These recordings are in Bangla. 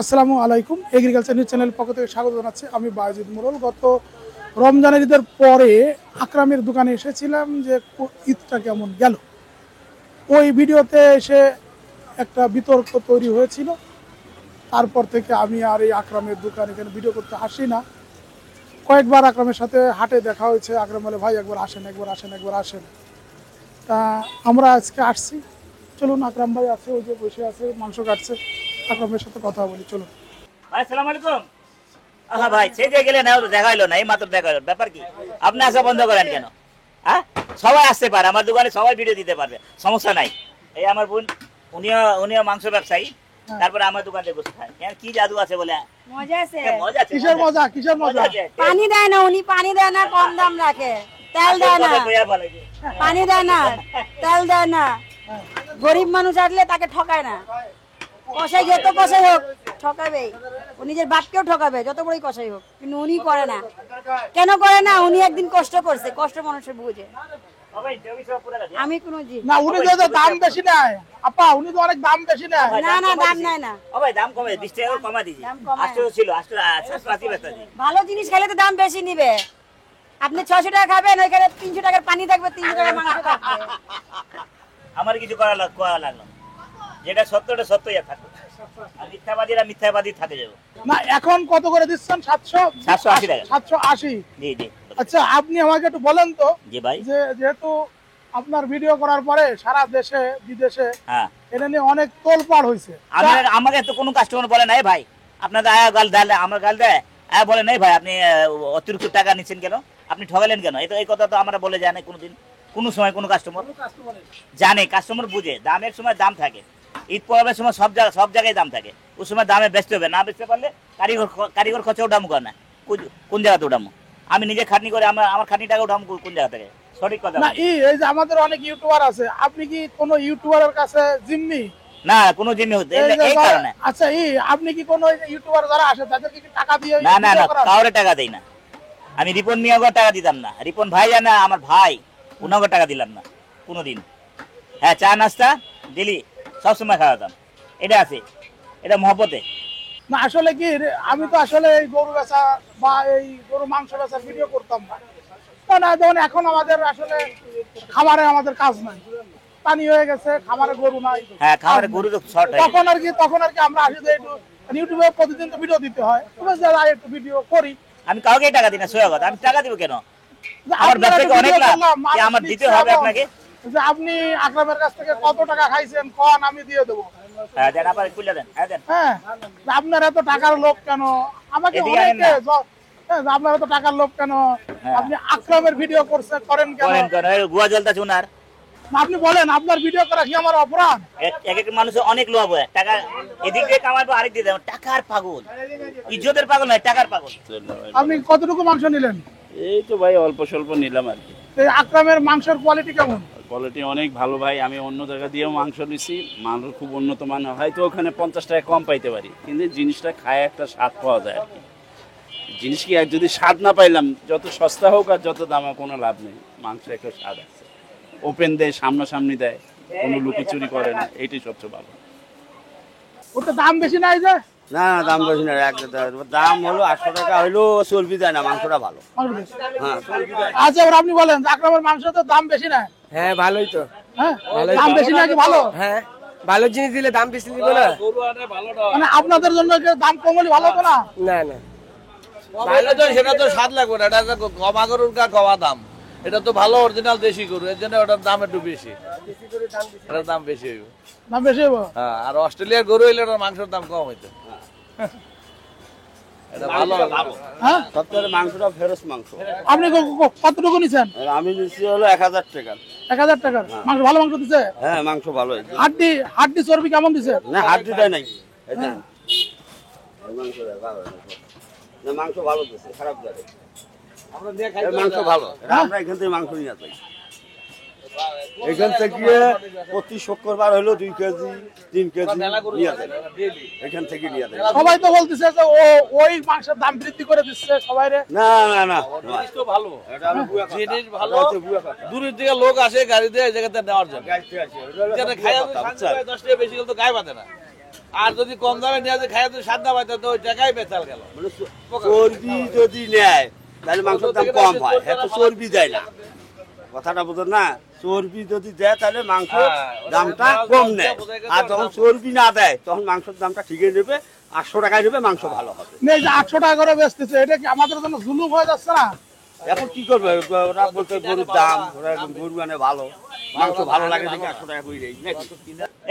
আসসালামু আলাইকুম। এগ্রিকালচার নিউজ চ্যানেল পক্ষ থেকে স্বাগত জানাচ্ছি। আমি বায়েজিদ মোরল। গত রমজানের ঈদের পরে আকরামের দোকানে এসেছিলাম যে ঈদটা কেমন গেল। ওই ভিডিওতে এসে একটা বিতর্ক তৈরি হয়েছিল। তারপর থেকে আমি আর এই আকরামের দোকান এখানে ভিডিও করতে আসি না। কয়েকবার আকরামের সাথে হাটে দেখা হয়েছে। আকরাম বলে, ভাই একবার আসেন, একবার আসেন, একবার আসেন। তা আমরা আজকে আসছি। চলুন, আকরাম ভাই আছে, ওই যে বসে আছে, মাংস কাটছে। আকরামের সাথে কথা বলি, চলুন। ভাই আসসালামু আলাইকুম। আহা ভাই, সেই যে গেলেন দেখা হইলো না, এই মাত্র দেখা হইলো। ব্যাপার কি? আপনি আসা বন্ধ করেন কেন? হ্যাঁ, সবাই আসতে পারে আমার দোকানে, সবাই ভিডিও দিতে পারবে, সমস্যা নাই। এই আমার বোন, উনিও মাংস ব্যবসায়ী, তারপরে আমার দোকানে বসে খায়। কি জাদু আছে বলে? মজা আছে। মজা আছে। কিসের মজা? কিসের মজা? পানি দেয় না, উনি পানি দেয় না, কম দাম রাখে। তেল দেয় না, পানি দেয় না, তেল দেয় না। গরিব মানুষ আসলে তাকে ঠকায় না। কষাই যত কষাই হোক ঠকাবে, ও নিজের বাপকেও ঠকাবে, যত বড়ই কষাই হোক। কিন্তু উনি করে না। কেন করে না? উনি একদিন কষ্ট করছে, কষ্ট মানুষের বুঝে। আমি কোনো না, উনি তো দাম বেশি নেয় আপা, উনি তো অনেক দাম বেশি নেয়। না না, দাম নেয় না। ও ভাই, দাম কমে 20 টাকা কমা দিয়েছি। 800 ছিল, 880 বেচা দিই। ভালো জিনিস খেলে তো দাম বেশি নিবে। আপনি 600 টাকা খাবেন, ওইখানে 300 টাকার পানি থাকবে, 300 টাকার মাংস থাকবে। আমার কিছু করা লাগলো, যেটা সত্যটা সত্যই থাকবে, আর মিথ্যাবাদীরা মিথ্যাবাদী থাকে যাবে। না, এখন কত করে দিচ্ছেন? 780 টাকা। 780। জি জি। আচ্ছা, আপনি আমাকে একটু বলেন তো, জি ভাই, যে যেহেতু আপনার ভিডিও করার পরে সারা দেশে বিদেশে হ্যাঁ এটা নিয়ে অনেক তোলপাড় হয়েছে। আমাকে তো কোনো কাস্টমার বলে নাই ভাই, আপনাদের আয়া গাল দেয়, আমার গাল দেয়, আয়া বলে নাই ভাই আপনি অতিরিক্ত টাকা নিচ্ছেন কেন, আপনি ঠগালেন কেন। এই কথা তো আমরা বলে জানে কোনোদিন, কোনো সময় কোনো কাস্টমার জানে, কাস্টমার বুঝে। দামের সময় দাম থাকে, ঈদ পরবের সময় সব জায়গায় দাম থাকে। ওই সময় দামে বেচতে হবে, না বেচতে পারলে কারিগর খরচা উঠামো করে না। কোন জায়গাতে উঠামো? আমি নিজে খাটনি করে আমার খাটনি টাকা উঠামো কোন জায়গা থেকে? সঠিক কথা না। এই যে আমাদের অনেক ইউটিউবার আছে, আপনি কি কোনো ইউটিউবারের কাছে জিম্মি? না, কোনো জিনিস হতে এই কারণে। আচ্ছা, আপনি কি কোনো ইউটিউবার যারা আসে তাদেরকে কি টাকা দিয়ে? না না না, কাউরে টাকা দেই না আমি। রিপন মিয়াগো টাকা দিতাম না, রিপন ভাই জানা আমার ভাই, উনাগো টাকা দিলাম না কোনোদিন। হ্যাঁ, চা নাস্তা ডেলি সবসময় খাওয়াতাম, এটা আছে, এটা মহব্বতে। না, আসলে কি, আমি তো আসলে এই গরু বেচা বা এই গরু মাংস বেচার ভিডিও করতাম না। না, যেমন এখন আমাদের আসলে খামারে আমাদের কাজ নাই, পানি হয়ে গেছে, খামারে গরু নাই। হ্যাঁ, খামারে গরু তো শর্ট হয়। তখন আর কি আমরা আসি যে একটু ইউটিউবে প্রতিদিন তো ভিডিও দিতে হয়, একটু ভিডিও করি। আমি কাউকে টাকা দিই না, সোজা কথা। আমি টাকা দিব কেন? আমার ব্যবসাকে অনেক লাভ, আমার দিতে হবে আপনাকে। যে আপনি আকরামের কাছ থেকে কত টাকা খাইছেন কোন, আমি দিয়ে দেবো। হ্যাঁ দেন, আপনার খুলে দেন। হ্যাঁ দেন। হ্যাঁ, আপনার এত টাকার লোভ কেন? আমাকে আপনার এত টাকার লোভ কেন? আপনি আকরামের ভিডিও করেন কেন? গুয়া জলতা চুনার। আপনি বলেন, আপনার ভিডিও করা কি আমার অপরাধ? এক এক মানুষের অনেক লোভ হয়, টাকা এদিক দিয়ে কামাবো, আরেক দিয়ে দেবো। টাকার পাগল, ইজ্জতের পাগল নয়, টাকার পাগল। আপনি কতটুকু মাংস নিলেন? এই তো ভাই অল্প স্বল্প নিলাম আর কি। আকরামের মাংসের কোয়ালিটি কেমন? কোয়ালিটি অনেক ভালো ভাই। আমি অন্য জায়গা দিয়েও মাংস নিছি, মাংস খুব উন্নত মানের। হয়তো ওখানে 50 টাকা কম পাইতে পারি, কিন্তু জিনিসটা খায় একটা স্বাদ পাওয়া যায় আর কি। জিনিস কি, আর যদি স্বাদ না পাইলাম, যত সস্তা হোক আর যত দামে কোনো লাভ নেই। মাংস একটা স্বাদ আছে, ওপেন দেয়, সামনাসামনি দেয়, কোনো লুকোচুরি করে না, এইটাই সবচেয়ে ভালো। ওটা দাম বেশি নাই যে? না না, দাম বেশি না, দাম হলো 800 টাকা হইলেও চর্বি দেয় না, মাংসটা ভালো। হ্যাঁ, আচ্ছা, এবার আপনি বলেন, আকরামের মাংস তো দাম বেশি না? হ্যাঁ, ভালোই তো। হ্যাঁ, দাম বেশি নাকি ভালো? হ্যাঁ, ভালো জিনিস দিলে দাম বেশি দিব না। মানে আপনাদের জন্য দাম কম হলে ভালো হতো না? না না, ভালো তো, সেটা তো স্বাদ লাগবে না। এটা গমা গরুর গমা দাম, এটা তো ভালো অরিজিনাল দেশি গরু, এর জন্য ওটার দাম একটু বেশি। এটার দাম বেশি হইব। দাম বেশি হইব? হ্যাঁ, আর অস্ট্রেলিয়ার গরু হইলে ওটার মাংসের দাম কম হইতো। এটা ভালো। হ্যাঁ, সবচেয়ে মাংসটা ফেরস মাংস। আপনি কতটুকু নিছেন? আমি নিচ্ছি হলো 1000 টাকা। 1000 টাকার মাংস? ভালো মাংস দিছে? হ্যাঁ, মাংস ভালো। হাড্ডি চর্বি কেমন দিছে? না, হাড্ডি দেয় নাই। মাংস ভালো দিচ্ছে, খারাপ দেয়। মাংস ভালো, আমরা এখান থেকে মাংস নিয়ে যাই। এখান থেকে প্রতি শুক্রবার হলো 2 কেজি 3 কেজি নিয়ে যায়, এখান থেকে নিয়ে যায়। সবাই তো বলতেছে যে ওই মাংসের দাম বৃদ্ধি করে দিচ্ছে সবাই রে। না না না, ভালো জিনিস, ভালো। দূরের দিকে লোক আসে গাড়ি দিয়ে এই জায়গাতে নেওয়ার জন্য। 10 টাকা বেশি গেলে তো গায়ে বাঁধে না। আর যদি কম দামে নিয়ে যে খাই যদি স্বাদ না পাইতো তো ওই টাকাই বেচাল গেল। মানে চর্বি যদি নেয় তাহলে মাংসের দাম কম হয়, এত চর্বি দেয় না, কথাটা বুঝেন না? চর্বি যদি দেয় তাহলে মাংস দামটা কম নেয়, আর যখন চর্বি না দেয় তখন মাংসের দামটা ঠিকই নেবে, 800 টাকায় নেবে, মাংস ভালো হবে। এই যে 800 টাকা করে বেচতেছে, এটা কি আমাদের জন্য জুলুম হয়ে যাচ্ছে না? এখন কি করবে, ওরা বলতে গরুর দাম, ওরা গরু মানে ভালো, মাংস ভালো লাগে দেখে 800 টাকা করে দেয় নাকি?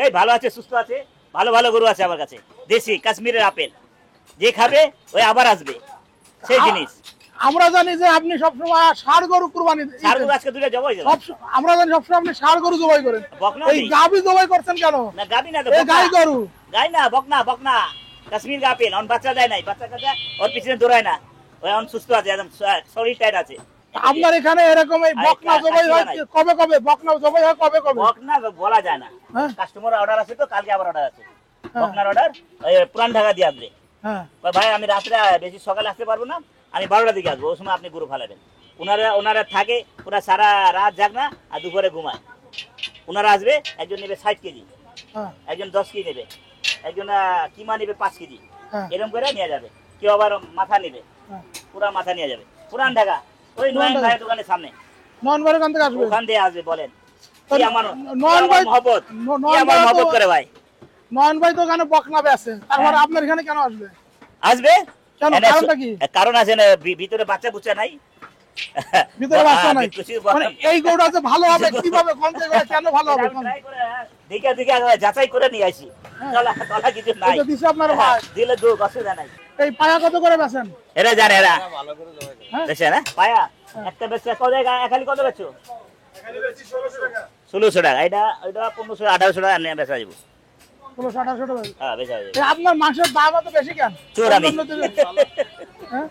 এই ভালো আছে, সুস্থ আছে, ভালো ভালো গরু আছে আমার কাছে, দেশি কাশ্মীরের আপেল, যে খাবে ওই আবার আসবে, সেই জিনিস। আমরা জানি যে আপনি সবসময় ষাড় গরু কুরবানি দেন। ষাড় গরু আজকে দুইটা জবাই দিলাম। আমরা জানি সবসময় আপনি ষাড় গরু জবাই করেন, বকনা এই নেই। গাভী জবাই করছেন কেন? না গাবি না তো, এই গাই গরু। গাই না, বকনা বকনা, কাশ্মীর আপেল, অন বাচ্চা দেয় নাই, বাচ্চা কাচ্চা ওর পিছনে দৌড়ায় না, ওই অন সুস্থ আছে, একদম শরীর টাইট আছে। আপনার এখানে এরকম এই বকনা জবাই হয় কবে কবে? বকনা জবাই হয় কবে কবে? বকনা বলা যায় না, হ্যাঁ? কাস্টমার অর্ডার আছে তো, কালকে আবার অর্ডার আছে, বকনার অর্ডার, ওই পুরান ঢাকা দিয়ে আসবে। হ্যাঁ, ভাই আমি রাত্রে বেশি সকালে আসতে পারবো না, আমি 12টার দিকে আসবো, ওই সময় আপনি গরু ফালাবেন। ওনারা থাকে পুরা সারা রাত জাগ না, আর দুপুরে ঘুমায়। ওনারা আসবে, একজন নেবে 60 কেজি, হ্যাঁ, একজন 10 কেজি নেবে, একজন কিমা নেবে 5 কেজি, হ্যাঁ। এরকম করে নিয়ে যাবে। কেউ আবার মাথা নেবে, হ্যাঁ। পুরা মাথা নিয়ে যাবে, পুরান ঢাকা, ওই নয়ন ভাইয়ের দোকানের সামনে, নন ভাই ওখান থেকে আসবে। ওখান দিয়ে আসবে। বলেন তো কি আমার নয়ন ভাই- মহব্বত, নয়ন কি আমার ভাই তো- মহব্বত করে ভাই। নয়ন ভাই তো ওখানে বকনা বেচে, তারপর আপনার এখানে কেন আসবে? আসবে কেন? এনে কারণটা কি? কারণ আছে না, ভিতরে বাচ্চা বুচ্চা নাই, ভিতরে বাচ্চা নাই, কিছু- মানে এই গরুটা যে ভালো হবে কিভাবে, কোন জায়গায় কেন ভালো হবে? কোন- দিকে দিকে যাচাই করে নিয়ে আসি, তলা কিছু নাই, এটা দিছে আপনার ভাই। দিলে দু অসুবিধা নাই। এই পায়া কত করে বেচেন? এরা জানে, এরা হ্যাঁ? দেখছে না পায়া একটা বেচছে, কত জায়গায় একালি কত বেচছো? 1600 টাকা, এটা 1500 1800 টাকা নিয়ে বেচা যাবো। 1600-1800 টাকা। হ্যাঁ বেচা যাবে। এই আপনার মাংসের দাম এত বেশি কেন? চোর আমি। অন্য দিকে- হ্যাঁ?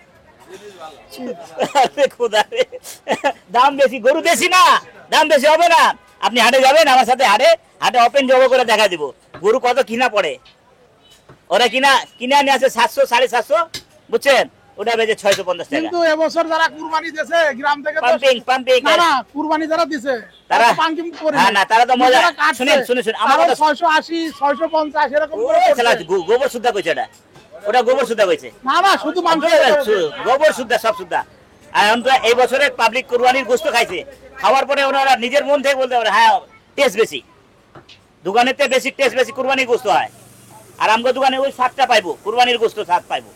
আরে খোদা রে, দাম বেশি, গরু দেশি না, দাম বেশি হবে না। আপনি হাটে যাবেন আমার সাথে, হাটে ওপেন জব করে দেখা দিব গরু কত কিনা পড়ে। ওরা কিনে আনে আছে 700 750, বুঝছেন, ওটা বেজে 650 টাকা। কিন্তু এবছর যারা কুরবানি দিয়েছে গ্রাম থেকে তো- পাম্পিং না না, কুরবানি যারা দিছে তারা- তো পাঙ্কিং করে হ্যাঁ, নাই। না, তারা তো মজা- যারা কাটছে, শুনেন, আমার তারা কথা- 680 650 এরকম করে ওরে করছে। শালা, গোবর সুদ্ধা কইছে ওটা গোবর সুদ্ধা কইছে, না না, শুধু মাংস গোবর সুদ্ধা, সব সুদ্ধা। আর এখন তো এই বছরে পাবলিক কুরবানির গোস্ত খাইছে, খাওয়ার পরে ওনারা নিজের মন থেকে বলতে পারে হ্যাঁ টেস্ট বেশি, দোকানের থেকে বেশি টেস্ট বেশি কুরবানির গোস্ত হয়। আর আমগো দোকানে ওই স্বাদটা পাইবো, কুরবানির গোস্ত স্বাদ পাইবো।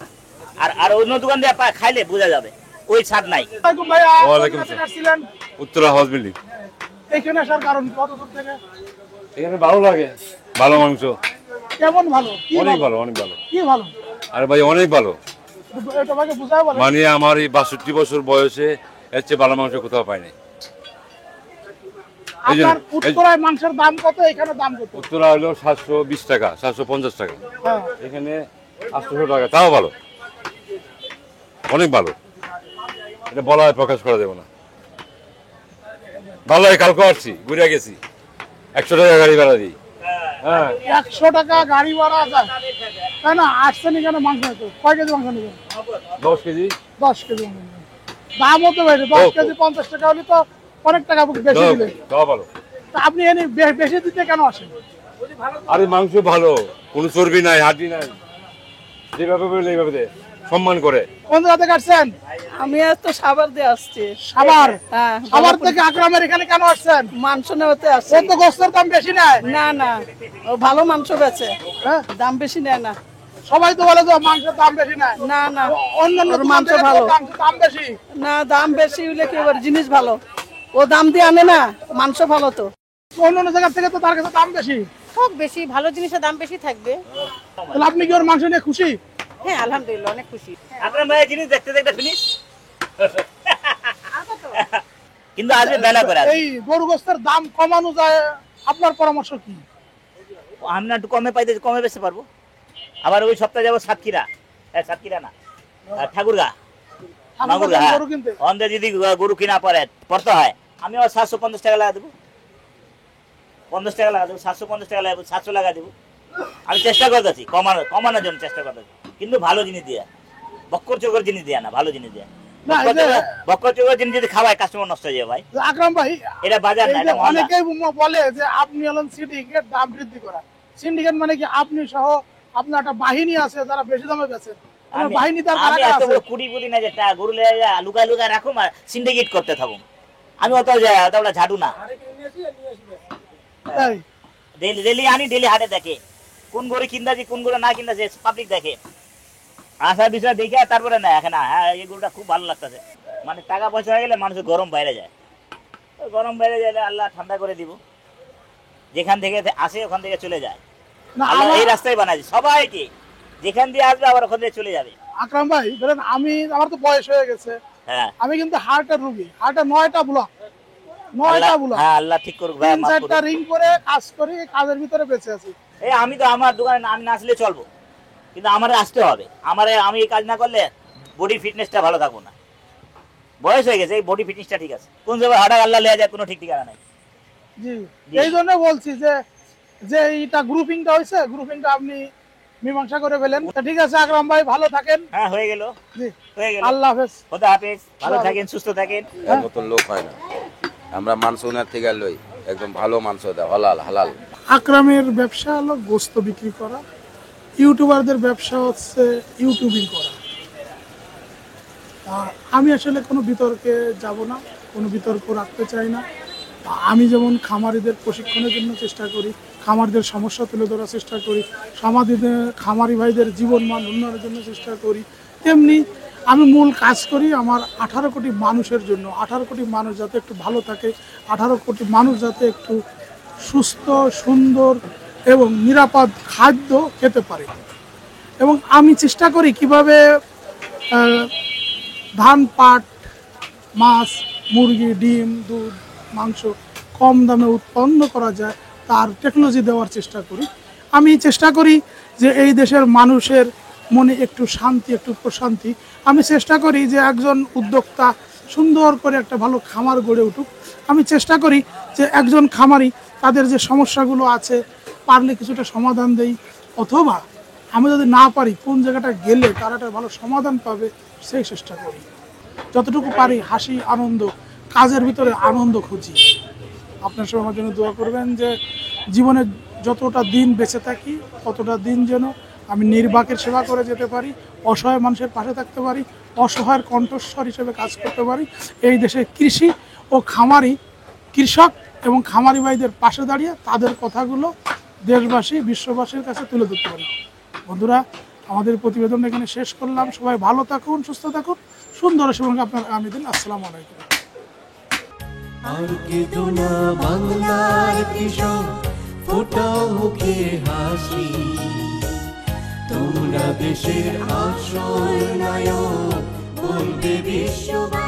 আর অন্য দোকান দিয়ে খাইলে বোঝা যাবে ওই স্বাদ নাই। ওয়ালাইকুম ভাইয়া, ওয়ালাইকুম কোথা থেকে আসছিলেন? Uttara house building. এখানে আসার কারণ কত দূর থেকে? এখানে ভালো লাগে, ভালো মাংস, কেমন ভালো? কি অনেক ভালো? ভালো, অনেক ভালো। কি ভালো? আরে ভাই অনেক ভালো, এটা ভাইকে বুঝায় বলেন। মানে আমার এই 62 বছর বয়সে এর চেয়ে ভালো মাংস কোথাও পাইনি। এই যে- আপনার উত্তরায় মাংসের দাম কত, এখানে দাম কত? উত্তরা হলো 720 টাকা, 750 টাকা, হ্যাঁ। এখানে 800 টাকা, তাও ভালো, অনেক ভালো। এটা বলা হয়, প্রকাশ করা যাবে না। ভালো হয়, কালকে আসছি, ঘুরে গেছি, 100 টাকা গাড়ি ভাড়া দিই। হ্যাঁ, 100 টাকা গাড়ি ভাড়া যায়, তাই না? আসছেন এখানে মাংস নিতে, কয় কেজি মাংস নেবেন? 10 কেজি, 10 কেজি মাংস নেবেন। দাম হতে পারে 10 কেজি 50 টাকা হলে তো অনেক টাকা বেশি দিলে। তাও ভালো। তা আপনি এনে বেশি দিতে কেন আসেন? আরে মাংস ভালো, কোনো চর্বি নাই, হাড্ডি নাই, যেভাবে বলে এইভাবে দেয়, সম্মান করে। কোন জায়গা থেকে আসছেন? আমি আজ তো সাবার দিয়ে আসছি। সাভার। হ্যাঁ, সাভার থেকে আকরামের এখানে কেন আসছেন? মাংস নেওয়াতে আসছি। ওর তো গোস্তের দাম বেশি নেয়। না না, ও ভালো মাংস বেচে, হ্যাঁ? দাম বেশি নেয় না। সবাই তো বলে যে মাংসের দাম বেশি নেয়। না না, অন্যান্য ওর দোকান মাংস থেকে তো ভালো। দাম বেশি। না, দাম বেশি হলে কি এবার জিনিস ভালো, ও দাম দিয়ে আনে না, মাংস ভালো তো। অন্যান্য জায়গা থেকে তো তার কাছে দাম বেশি। খুব বেশি, ভালো জিনিসের দাম বেশি থাকবে। তাহলে আপনি কি ওর মাংস নিয়ে খুশি? হ্যাঁ আলহামদুলিল্লাহ, অনেক খুশি। আপনার ভাই জিনিস দেখতে দেখতে ফিনিশ, কিন্তু আসবে বেলা করে আসবে। এই গরু গোস্তের দাম কমানো যায়, আপনার পরামর্শ কি? আমরা একটু কমে পাইতে কমে বেচতে পারবো। আবার ওই সপ্তাহে যাবো সাতক্ষীরা, সাতক্ষীরা না ঠাকুরগা, মাগুরগা, গরু কিনতে অন্ধে যদি গরু কিনা পড়তে হয়, আমি আবার 750 টাকা লাগা দেবো, 50 টাকা লাগা দেবো, 750 টাকা লাগা, 700 লাগা দেবো। আমি চেষ্টা করতেছি কমানোর জন্য চেষ্টা করতেছি, কিন্তু ভালো জিনিস দিয়া, বক্কর চোখের জিনিস দিয়া না, ভালো জিনিস দিয়া। না, এই যে- বক্কর চোখের জিনিস যদি খাওয়ায় কাস্টমার নষ্ট হয়ে যাবে ভাই। আকরাম ভাই, এটা বাজার এই না, যে এটা মহল্লা। অনেকেই বলে যে আপনি হলেন সিন্ডিকেট, দাম বৃদ্ধি করা। সিন্ডিকেট মানে কি আপনি সহ আপনার একটা বাহিনী আছে যারা বেশি দামে বেচে, আপনার আমি বাহিনী তার আমি কারা এত আছে? বড় কুড়ি কুড়ি না যে গরু লুকায় লুকায় রাখুম আর সিন্ডিকেট করতে থাকুম। আমি অত ঝাড়ু না, তাই ডেলি ডেলি আনি, ডেলি হাটে দেখে কোন গরু কিনতেছি কোন গরু না কিনতেছে পাবলিক দেখে, আসার বিষয় দেখে তারপরে না এখন হ্যাঁ এই গরুটা খুব ভালো লাগতেছে। মানে টাকা পয়সা হয়ে গেলে মানুষের গরম বাইরে যায়, গরম বাইরে গেলে আল্লাহ ঠান্ডা করে দিব, যেখান থেকে আসে ওখান থেকে চলে যায়। না আল্লাহ আমার এই রাস্তায় বানাইছে সবাইকে, যেখান দিয়ে আসবে আবার ওখান থেকে চলে যাবে। আকরাম ভাই ধরেন আমার তো বয়স হয়ে গেছে, হ্যাঁ আমি কিন্তু হার্টের রুগী, হার্টে 9টা ব্লক, 9টা ব্লক, হ্যাঁ আল্লাহ ঠিক করুক ভাই, মাফ 3-4টা করুক। রিং করে কাজ করি, কাজের ভিতরে বেঁচে আছি। এই আমি তো আমার দোকানে আমি না আসলে চলবো, কিন্তু আমার আসতে হবে। আমি এই কাজ না করলে বডি ফিটনেসটা ভালো থাকবো না। বয়স হয়ে গেছে, এই বডি ফিটনেসটা ঠিক আছে, কোন জায়গায় হঠাৎ আল্লাহ লেয়া যায় কোনো ঠিক ঠিকানা নাই। জি জি। এই জন্য বলছি যে যে এইটা গ্রুপিংটা হয়েছে, গ্রুপিংটা আপনি মীমাংসা করে ফেলেন। তা ঠিক আছে আকরাম ভাই, ভালো থাকেন। হ্যাঁ হয়ে গেল, জি হয়ে গেল। আল্লাহ হাফেজ। খোদা হাফেজ, ভালো থাকেন, সুস্থ থাকেন। এর মতন লোক হয় না। আমরা মাংস ওনার থেকে লই, একদম ভালো মাংস দেয়, হালাল হালাল। আকরামের ব্যবসা হলো গোস্ত বিক্রি করা, ইউটিউবারদের ব্যবসা হচ্ছে ইউটিউবিং করা। আমি আসলে কোনো বিতর্কে যাব না, কোনো বিতর্ক রাখতে চাই না। আমি যেমন খামারিদের প্রশিক্ষণের জন্য চেষ্টা করি, খামারিদের সমস্যা তুলে ধরার চেষ্টা করি, খামারি ভাইদের জীবনমান উন্নয়নের জন্য চেষ্টা করি, তেমনি আমি মূল কাজ করি আমার 18 কোটি মানুষের জন্য। 18 কোটি মানুষ যাতে একটু ভালো থাকে, 18 কোটি মানুষ যাতে একটু সুস্থ, সুন্দর এবং নিরাপদ খাদ্য খেতে পারে। এবং আমি চেষ্টা করি কিভাবে ধান, পাট, মাছ, মুরগি, ডিম, দুধ, মাংস কম দামে উৎপন্ন করা যায় তার টেকনোলজি দেওয়ার চেষ্টা করি। আমি চেষ্টা করি যে এই দেশের মানুষের মনে একটু শান্তি, একটু প্রশান্তি। আমি চেষ্টা করি যে একজন উদ্যোক্তা সুন্দর করে একটা ভালো খামার গড়ে উঠুক। আমি চেষ্টা করি যে একজন খামারি তাদের যে সমস্যাগুলো আছে পারলে কিছুটা সমাধান দেই, অথবা আমি যদি না পারি কোন জায়গাটা গেলে তারা একটা ভালো সমাধান পাবে সেই চেষ্টা করি। যতটুকু পারি হাসি, আনন্দ, কাজের ভিতরে আনন্দ খুঁজি। আপনার সবাই আমার জন্য দোয়া করবেন যে জীবনে যতটা দিন বেঁচে থাকি ততটা দিন যেন আমি নির্বাকের সেবা করে যেতে পারি, অসহায় মানুষের পাশে থাকতে পারি, অসহায়ের কণ্ঠস্বর হিসেবে কাজ করতে পারি, এই দেশে কৃষি ও কৃষক এবং খামারি ভাইদের পাশে দাঁড়িয়ে তাদের কথাগুলো দেশবাসী, বিশ্ববাসীর কাছে তুলে ধরতে পারি। বন্ধুরা, আমাদের প্রতিবেদন এখানে শেষ করলাম। সবাই ভালো থাকুন, সুস্থ থাকুন, সুন্দর সঙ্গে আপনার আগামী দিন। আসসালামু আলাইকুম। আর কেঁদো না বাংলার কৃষক, ফোটাও মুখে হাসি, তোমরা দেশের আসল নায়ক, বলবে বিশ্ববাসী।